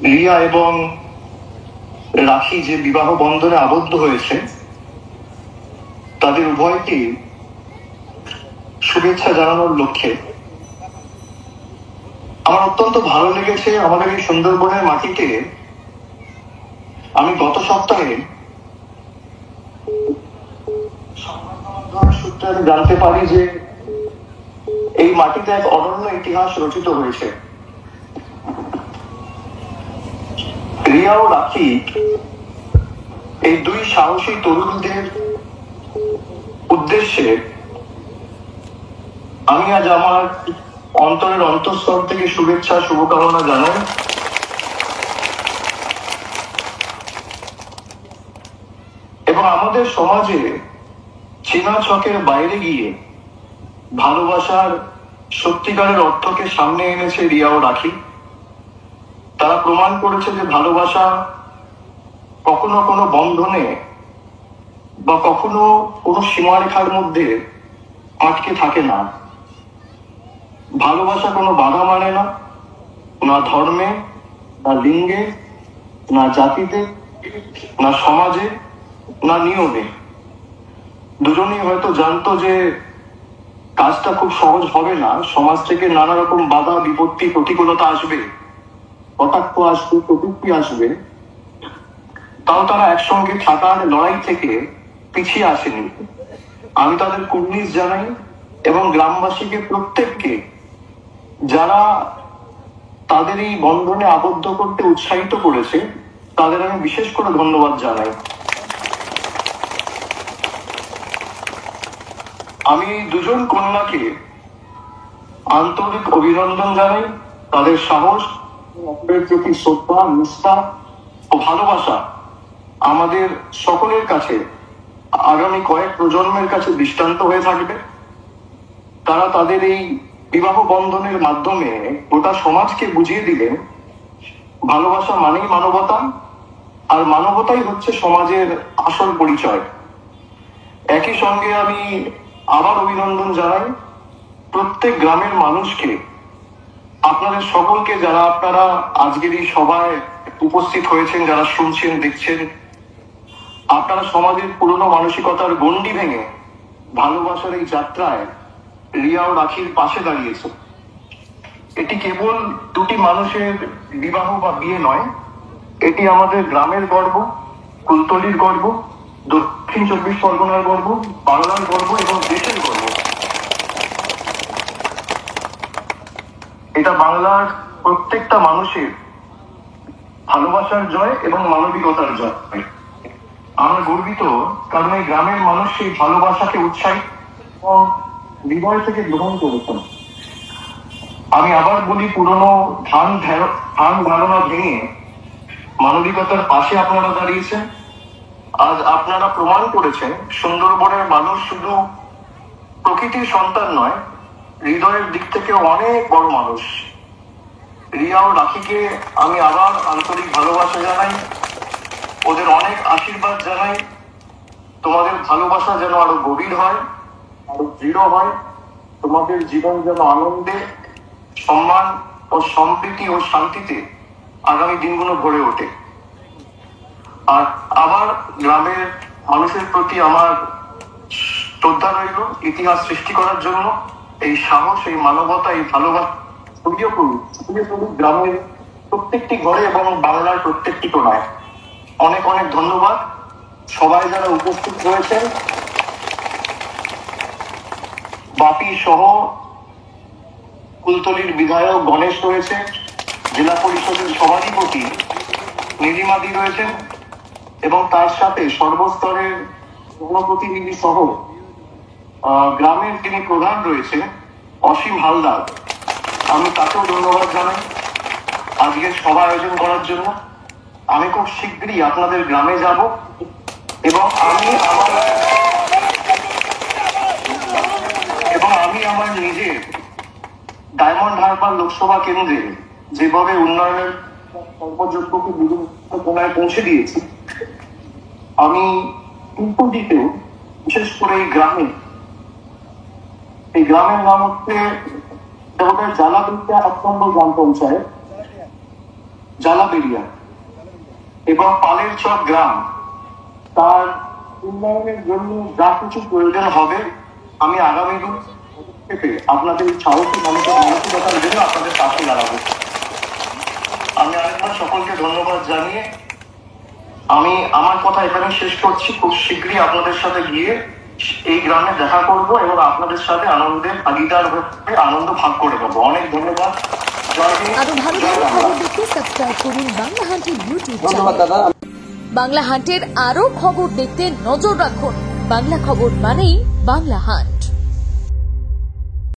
রিয়া এবং রাখি যে বিবাহ বন্ধনে আবদ্ধ হয়েছে, তাদের উভয়কে শুভেচ্ছা জানানোর লক্ষ্যে আমার অত্যন্ত ভালো লেগেছে আমাদের এই সুন্দরবনের মাটিতে। আমি গত সপ্তাহে সূত্রে আমি জানতে পারি যে এই মাটিতে এক অনন্য ইতিহাস রচিত হয়েছে। রিয়া ও রাখি এই দুই সাহসী তরুণীদের উদ্দেশ্যে আমি আজ আমার অন্তরের অন্তঃস্থল থেকে শুভেচ্ছা শুভকামনা জানাই। এবং আমাদের সমাজে চেনা ছকের বাইরে গিয়ে ভালোবাসার সত্যিকারের অর্থকে সামনে এনেছে রিয়া ও রাখি। তারা প্রমাণ করেছে যে ভালোবাসা কখনো কোনো বন্ধনে বা কখনো কোনো সীমারেখার মধ্যে আটকে থাকে না। ভালোবাসা কোনো বাধা মানে না, না ধর্মে, না লিঙ্গে, না জাতিতে, না সমাজে, না নিয়মে। দুজনেই হয়তো জানতো যে কাজটা খুব সহজ হবে না, সমাজ থেকে নানা রকম বাধা বিপত্তি প্রতিকূলতা আসবে, কটাক্ষ আসবে, প্রযুক্তি আসবে। তাও তারা একসঙ্গে থাকার লড়াই থেকে পিছিয়ে আসেনি। আমি তাদের কুর্নিশ জানাই এবং গ্রামবাসীকে প্রত্যেককে যারা তাদের এই বন্ধনে আবদ্ধ করতে উৎসাহিত করেছে তাদের আমি বিশেষ করে ধন্যবাদ জানাই। আমি দুজন কন্যাকে আন্তরিক অভিনন্দন জানাই। তাদের সাহস, অপরের প্রতি শ্রদ্ধা, নিষ্ঠা ও ভালোবাসা আমাদের সকলের কাছে আগামী কয়েক প্রজন্মের কাছে দৃষ্টান্ত হয়ে থাকবে। তারা তাদের এই বিবাহ বন্ধনের মাধ্যমে গোটা সমাজকে বুঝিয়ে দিলেন ভালোবাসা মানেই মানবতা, আর মানবতাই হচ্ছে সমাজের আসল পরিচয়। একই সঙ্গে আমি আবার অভিনন্দন জানাই প্রত্যেক গ্রামের মানুষকে, আপনাদের সকলকে, যারা আপনারা আজকের এই সভায় উপস্থিত হয়েছেন, যারা শুনছেন দেখছেন। আপনারা সমাজের পুরনো মানসিকতার গণ্ডি ভেঙে ভালোবাসার এই যাত্রায় রিয়া ও রাখির পাশে দাঁড়িয়েছে। এটি কেবল দুটি মানুষের বিবাহ বা বিয়ে নয়, এটি আমাদের গ্রামের গর্ব, কুলতলির গর্ব, দক্ষিণ চব্বিশ পরগনার গর্ব, বাংলার গর্ব এবং দেশের গর্ব। এটা বাংলার প্রত্যেকটা মানুষের ভালোবাসার জয় এবং মানবিকতার জয়। আমরা গর্বিত কারণ এই গ্রামের মানুষ সেই ভালোবাসাকে উৎসাহিত এবং হৃদয় থেকে গ্রহণ করেছেন। আমি আবার বলি, পুরনো ধান ধারণা ভেঙে মানবিকতার পাশে আপনারা দাঁড়িয়েছেন। আজ আপনারা প্রমাণ করেছেন সুন্দরবনের মানুষ শুধু প্রকৃতির সন্তান নয়, হৃদয়ের দিক থেকে অনেক বড় মানুষ। রিয়া ও রাখিকে আমি আবার আন্তরিক ভালোবাসা জানাই, ওদের অনেক আশীর্বাদ জানাই। তোমাদের ভালোবাসা যেন আরো গভীর হয়, আরো দৃঢ় হয়। তোমাদের জীবন যেন আনন্দে, সম্মান ও সম্প্রীতি ও শান্তিতে আগামী দিনগুলো ভরে ওঠে। আর আবার গ্রামের মানুষের প্রতি আমার শ্রদ্ধা রইল ইতিহাস সৃষ্টি করার জন্য। এই সাহস, এই মানবতা, এই ভালোবাসা ছড়িয়ে পড়ুক গ্রামের প্রত্যেকটি ঘরে এবং বাংলার প্রত্যেকটি কোণায়। অনেক অনেক ধন্যবাদ সবাই যারা উপস্থিত হয়েছেন। বাপি সহ কুলতলির বিধায়ক গণেশ রয়েছে, জেলা পরিষদের সভাধিপতি নীলিমাদি রয়েছেন এবং তার সাথে সর্বস্তরের জনপ্রতিনিধি সহ গ্রামের যিনি প্রধান রয়েছেন অসীম হালদার, আমি তাকেও ধন্যবাদ জানাই আজকের সভা আয়োজন করার জন্য। আমি খুব শীঘ্রই আপনাদের গ্রামে যাব এবং আমি আমার নিজের ডায়মন্ড হারবার লোকসভা কেন্দ্রে যেভাবে উন্নয়নের কর্মযোগ্যকে বিভিন্ন কোণায় পৌঁছে দিয়েছি, আমি কুলতলিতেও বিশেষ করে এই গ্রামের নাম হচ্ছে জালাবিদ্যা 1 নম্বর গ্রাম পঞ্চায়েত। জালাবেরিয়া এবং পালের চক গ্রাম তার উন্নয়নের জন্য যা কিছু প্রয়োজন হবে আমি আগামী দিন থেকে আপনাদের সাহসী মানসিকতার জন্য আপনাদের পাশে দাঁড়াবো। আমি আরেকবার সকলকে ধন্যবাদ জানিয়ে আমি আমার কথা এখানে শেষ করছি। খুব শীঘ্রই আপনাদের সাথে গিয়ে এই গ্রামে দেখা করব এবং আপনাদের সাথে আনন্দের ভাগিদার হয়ে আনন্দ ভাগ করে নেবো। অনেক ধন্যবাদ। আরো ভালো ভালো খবর দেখতে সাবস্ক্রাইব করুন বাংলা হান্টের ইউটিউব চ্যানেল। বাংলা হান্টের আরো খবর দেখতে নজর রাখুন। বাংলা খবর মানেই বাংলা হান্ট।